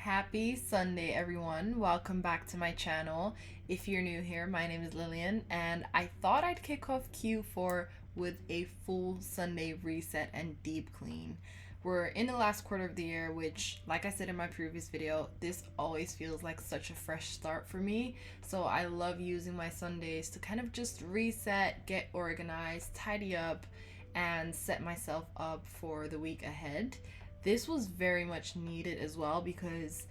Happy Sunday, everyone. Welcome back to my channel. If you're new here, my name is Lillian, and I thought I'd kick off Q4 with a full Sunday reset and deep clean. We're in the last quarter of the year, which, like I said in my previous video, this always feels like such a fresh start for me. So I love using my Sundays to kind of just reset, get organized, tidy up, and set myself up for the week ahead. This was very much needed as well because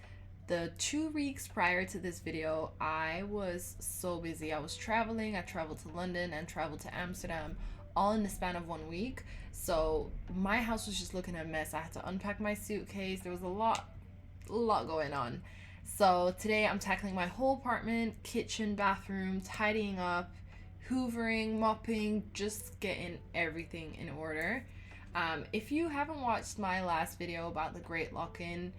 the 2 weeks prior to this video, I was so busy. I was traveling. I traveled to London and traveled to Amsterdam all in the span of 1 week. So my house was just looking a mess. I had to unpack my suitcase. There was a lot going on. So today I'm tackling my whole apartment, kitchen, bathroom, tidying up, hoovering, mopping, just getting everything in order. If you haven't watched my last video about the Great Lock-In,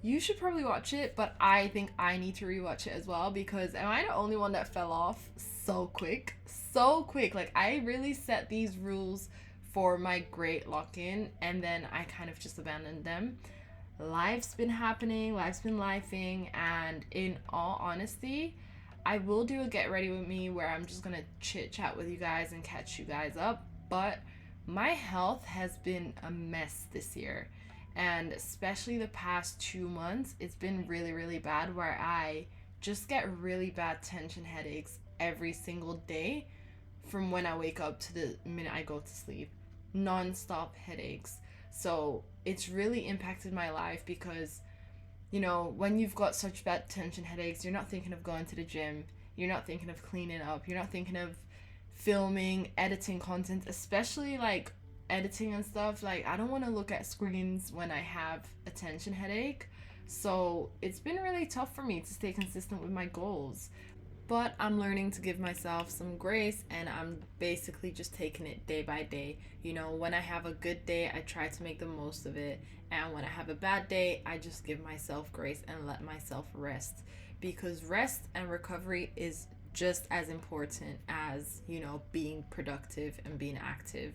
you should probably watch it, but I think I need to rewatch it as well because am I the only one that fell off so quick? So quick. Like, I really set these rules for my Great Lock-In and then I kind of just abandoned them. Life's been happening, life's been lifing, and in all honesty, I will do a get ready with me where I'm just gonna chit chat with you guys and catch you guys up, but my health has been a mess this year, and especially the past 2 months, it's been really, really bad where I just get really bad tension headaches every single day from when I wake up to the minute I go to sleep. Non-stop headaches. So it's really impacted my life because, when you've got such bad tension headaches, you're not thinking of going to the gym, you're not thinking of cleaning up, you're not thinking of filming, editing content, especially like editing and stuff. Like, I don't want to look at screens when I have a tension headache. So it's been really tough for me to stay consistent with my goals. But I'm learning to give myself some grace and I'm basically just taking it day by day. When I have a good day, I try to make the most of it. And when I have a bad day, I just give myself grace and let myself rest. Because rest and recovery is just as important as, being productive and being active.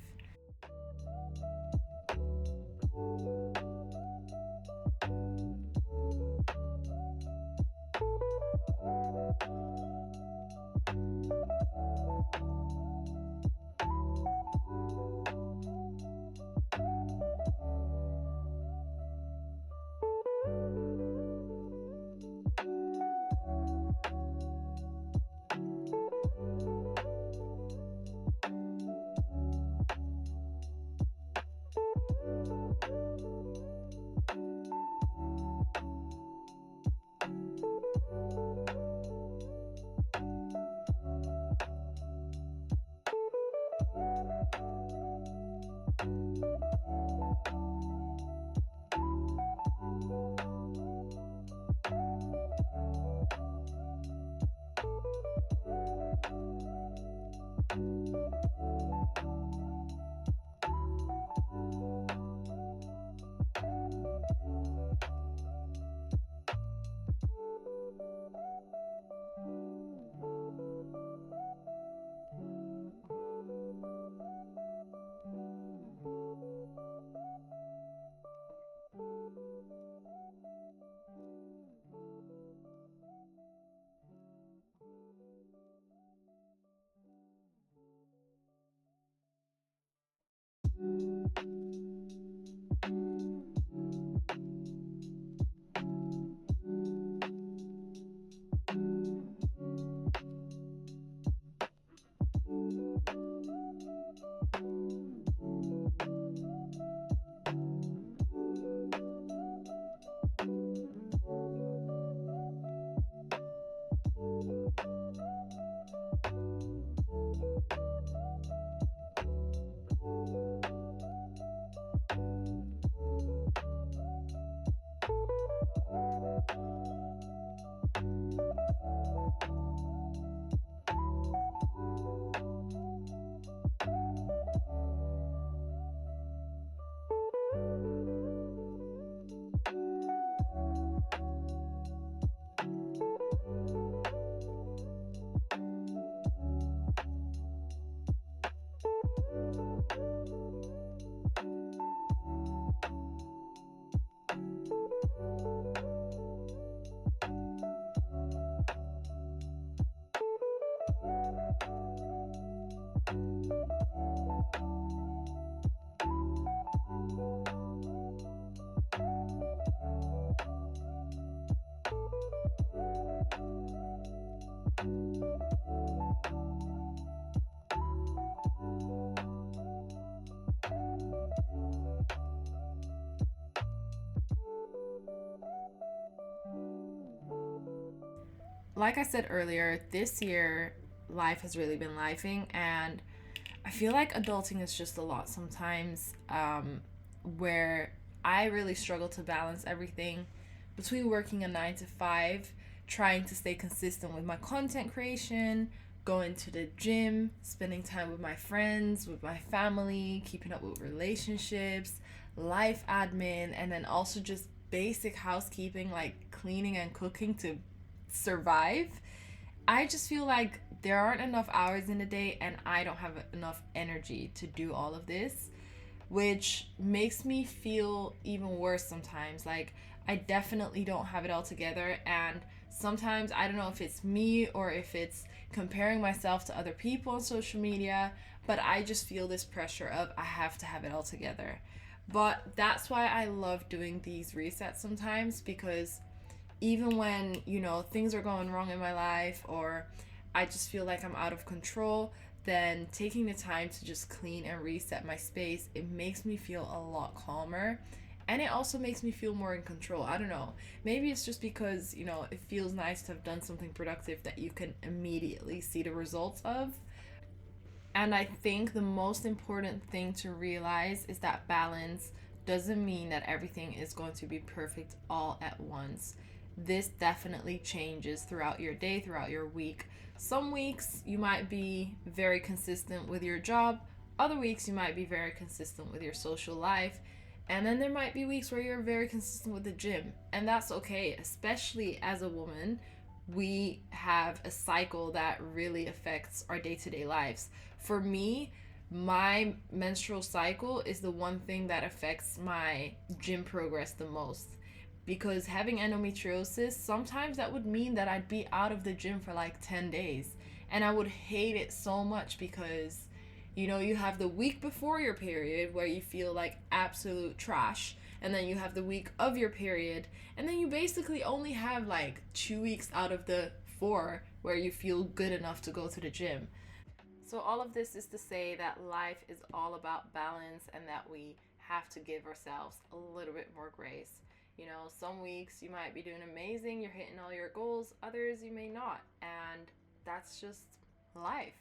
like I said earlier, this year life has really been lifing, and I feel like adulting is just a lot sometimes, where I really struggle to balance everything between working a 9 to 5, trying to stay consistent with my content creation, going to the gym, spending time with my friends, with my family, keeping up with relationships, life admin, and then also just basic housekeeping like cleaning and cooking to survive. I just feel like there aren't enough hours in the day and I don't have enough energy to do all of this, which makes me feel even worse sometimes. Like, I definitely don't have it all together. And sometimes I don't know if it's me or if it's comparing myself to other people on social media, but I just feel this pressure of I have to have it all together. But that's why I love doing these resets sometimes, because even when, things are going wrong in my life or I just feel like I'm out of control, then taking the time to just clean and reset my space, it makes me feel a lot calmer. And it also makes me feel more in control. I don't know. Maybe it's just because, it feels nice to have done something productive that you can immediately see the results of. And I think the most important thing to realize is that balance doesn't mean that everything is going to be perfect all at once. This definitely changes throughout your day, throughout your week. Some weeks you might be very consistent with your job, other weeks you might be very consistent with your social life, and then there might be weeks where you're very consistent with the gym. And that's okay, especially as a woman. We have a cycle that really affects our day to day lives. For me, my menstrual cycle is the one thing that affects my gym progress the most. Because having endometriosis, sometimes that would mean that I'd be out of the gym for like 10 days. And I would hate it so much because, you have the week before your period where you feel like absolute trash. And then you have the week of your period. And then you basically only have like 2 weeks out of the 4 where you feel good enough to go to the gym. So, all of this is to say that life is all about balance and that we have to give ourselves a little bit more grace. Some weeks you might be doing amazing, you're hitting all your goals, others you may not. And that's just life.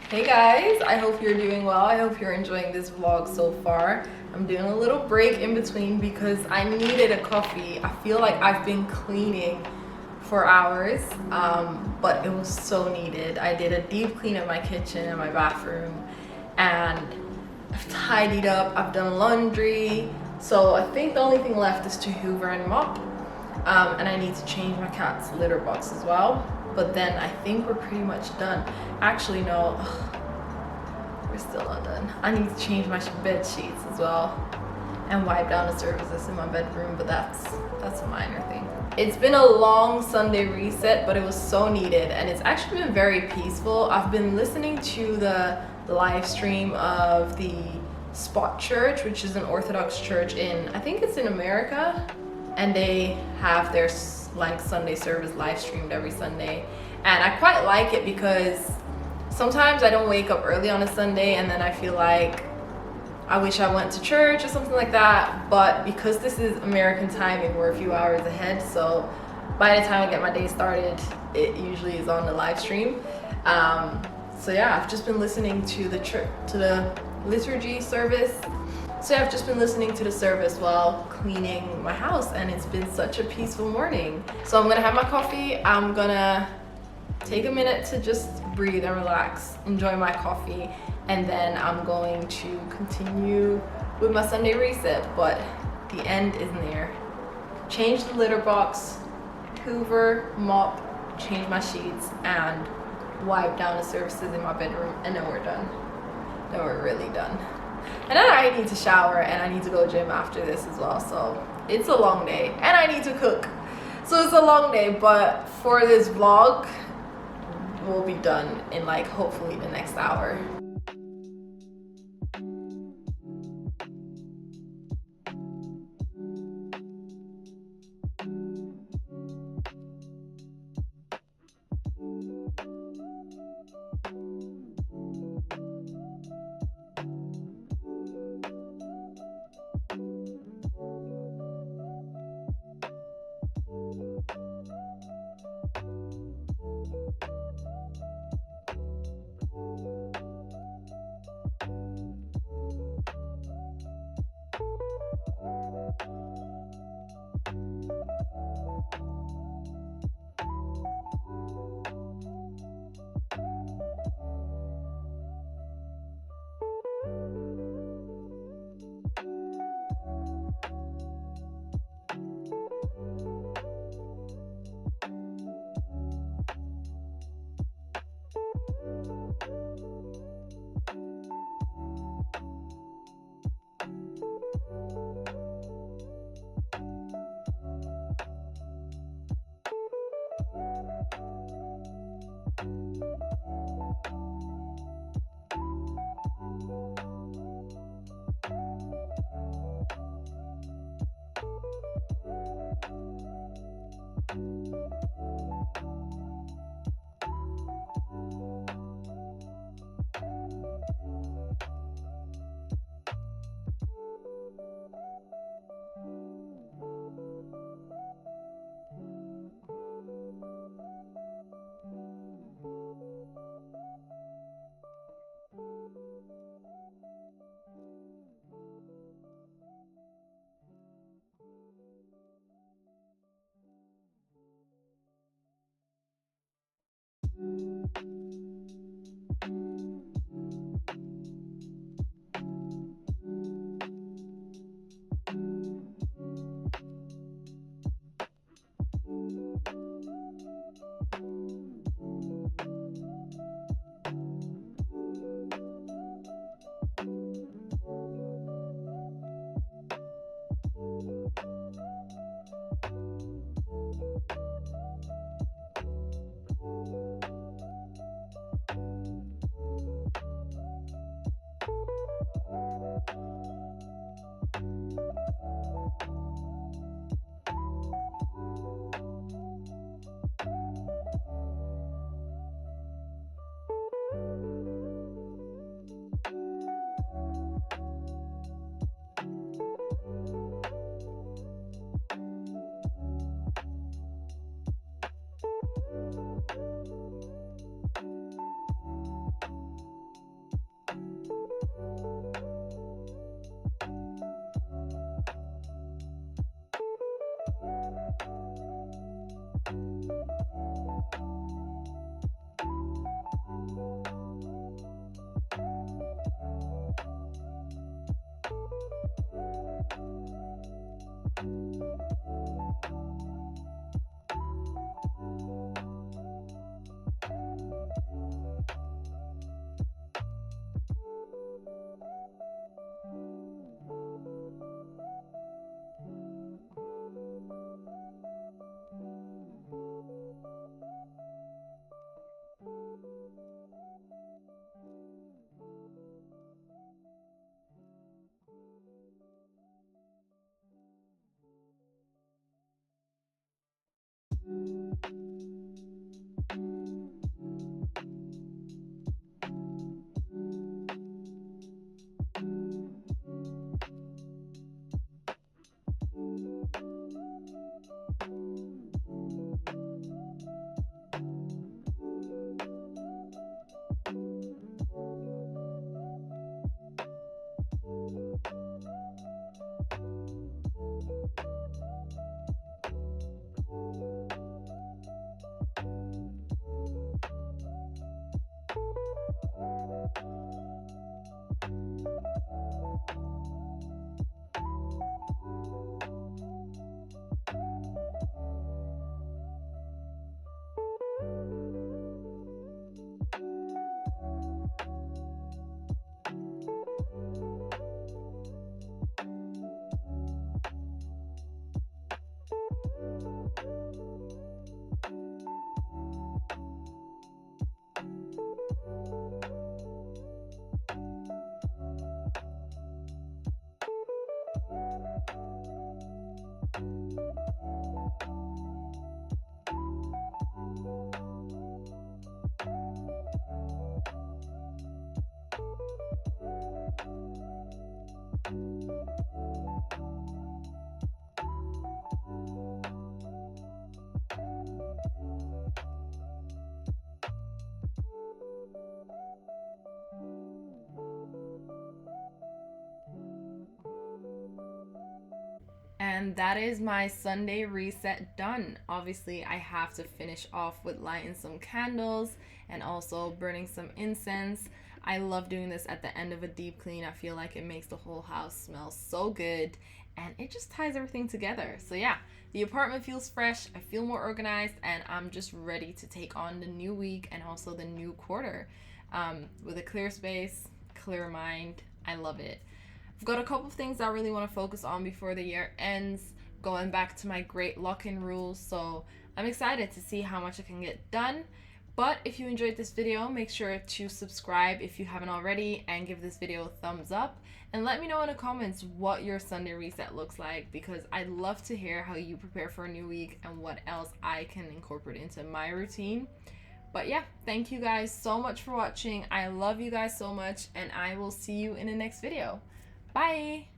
Hey guys, I hope you're doing well. I hope you're enjoying this vlog so far. I'm doing a little break in between because I needed a coffee. I feel like I've been cleaning for hours, but it was so needed. I did a deep clean of my kitchen and my bathroom, and I've tidied up, I've done laundry. So I think the only thing left is to hoover and mop. And I need to change my cat's litter box as well. But then I think we're pretty much done. Actually, no, we're still not done. I need to change my bed sheets as well and wipe down the surfaces in my bedroom, but that's a minor thing. It's been a long Sunday reset, but it was so needed, and it's actually been very peaceful. I've been listening to the live stream of the Spot Church, which is an Orthodox church in, I think it's in America, and they have their like Sunday service live streamed every Sunday, and I quite like it because sometimes I don't wake up early on a Sunday and then I feel like I wish I went to church or something like that, but because this is American timing, we're a few hours ahead, so by the time I get my day started, it usually is on the live stream. So yeah, I've just been listening to the liturgy service. So yeah, I've just been listening to the service while cleaning my house, and it's been such a peaceful morning. So I'm gonna have my coffee. I'm gonna take a minute to just breathe and relax, enjoy my coffee, and then I'm going to continue with my Sunday reset, but the end is near. Change the litter box, hoover, mop, change my sheets, and wipe down the surfaces in my bedroom, and then we're done. Then we're really done. And then I need to shower and I need to go gym after this as well, so it's a long day, and I need to cook, so it's a long day. But for this vlog, we'll be done in like hopefully the next hour. And that is my Sunday reset done. Obviously, I have to finish off with lighting some candles and also burning some incense. I love doing this at the end of a deep clean. I feel like it makes the whole house smell so good and it just ties everything together. So, yeah, the apartment feels fresh, I feel more organized, and I'm just ready to take on the new week and also the new quarter with a clear space, clear mind. I love it. I've got a couple of things I really want to focus on before the year ends, going back to my great lock-in rules, so I'm excited to see how much I can get done. But if you enjoyed this video, make sure to subscribe if you haven't already and give this video a thumbs up. And let me know in the comments what your Sunday reset looks like, because I'd love to hear how you prepare for a new week and what else I can incorporate into my routine. But yeah, thank you guys so much for watching. I love you guys so much, and I will see you in the next video. Bye!